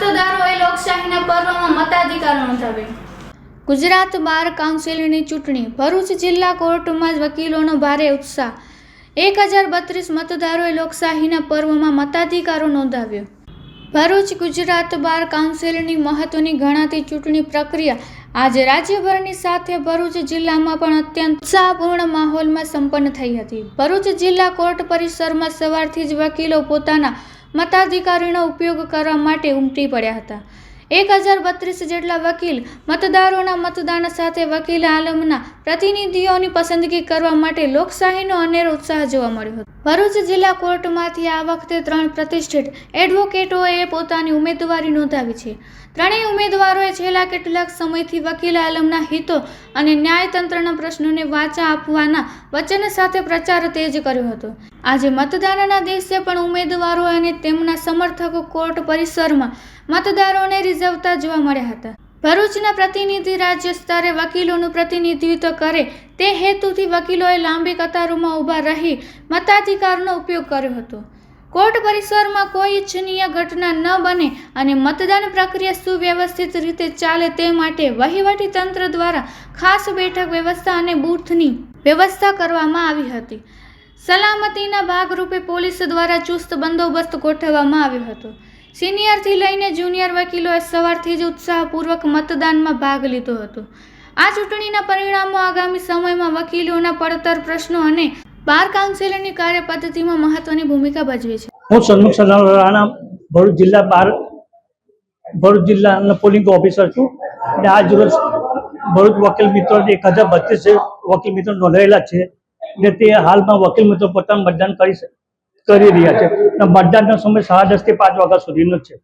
મતદારોએ લોકશાહીના પર્વમાં મતાધિકાર નોંધાવ્યો। ગુજરાત બાર કાઉન્સિલની ચૂંટણી ભરૂચ જિલ્લા કોર્ટમાં વકીલોનો ભારે ઉત્સાહ। 1032 મતદારોએ લોકશાહીના પર્વમાં મતાધિકારો નોંધાવ્યો। ભરૂચ ગુજરાત બાર કાઉન્સિલની મહત્વની ગણાતી ચૂંટણી પ્રક્રિયા આજે રાજ્યભરની સાથે ભરૂચ જિલ્લામાં પણ અત્યંત ઉત્સાહપૂર્ણ માહોલમાં સંપન્ન થઈ હતી। ભરૂચ જિલ્લા કોર્ટ પરિસરમાં સવારથી જ વકીલો પોતાના મતાધિકારનો ઉપયોગ કરવા માટે ઉમટી પડ્યા હતા। 1032 જેટલા વકીલ મતદારોના મતદાન સાથે વકીલ આલમના પ્રતિનિધિઓની પસંદગી કરવા માટે લોકશાહીનો અનેરો ઉત્સાહ જોવા મળ્યો હતો। ભરૂચ જિલ્લા કોર્ટમાંથી આ વખતે 3 પ્રતિષ્ઠિત એડવોકેટોએ પોતાની ઉમેદવારી નોંધાવી છે। ત્રણેય ઉમેદવારોએ છેલ્લા કેટલાક સમયથી વકીલ આલમના હિતો અને ન્યાયતંત્રના પ્રશ્નોને વાચા આપવાના વચન સાથે પ્રચાર તેજ કર્યો હતો। આજે મતદાનના દિવસે પણ ઉમેદવારો અને તેમના સમર્થકો કોર્ટ પરિસરમાં મતદારોને રીઝવતા જોવા મળ્યા હતા। ભરૂચના પ્રતિનિધિ રાજ્ય સ્તરે વકીલોનું પ્રતિનિધિત્વ કરે તે હેતુથી વકીલોએ લાંબી કતારોમાં ઊભા રહી મતાધિકારનો ઉપયોગ કર્યો હતો। કોર્ટ પરિસરમાં કોઈ ઇચ્છનીય ઘટના ન બને અને મતદાન પ્રક્રિયા સુવ્યવસ્થિત રીતે ચાલે તે માટે વહીવટી તંત્ર દ્વારા ખાસ બેઠક વ્યવસ્થા અને બૂથની વ્યવસ્થા કરવામાં આવી હતી। સલામતીના ભાગરૂપે પોલીસ દ્વારા ચુસ્ત બંદોબસ્ત ગોઠવવામાં આવ્યો હતો। સિનિયરથી લઈને જુનિયર વકીલોએ સવારથી જ ઉત્સાહપૂર્વક મતદાનમાં ભાગ લીધો હતો। આ ચૂંટણીના પરિણામો આગામી સમયમાં વકીલોના પડતર પ્રશ્નો અને બાર કાઉન્સિલની કાર્યપદ્ધતિમાં મહત્વની ભૂમિકા ભજવે છે। હું સન્મુખ સલામ રાણા ભરૂચ જિલ્લાના પોલિંગ ઓફિસર છું અને આજ રોજ ભરૂચ વકીલ મિત્રો 1032 વકીલ મિત્રો નોંધાયેલા છે અને તે હાલમાં વકીલ મિત્રો પોતાનું મતદાન કરી રહ્યા છે। મતદાનનો સમય 10:30 થી 5 વાગ્યા સુધીનો છે।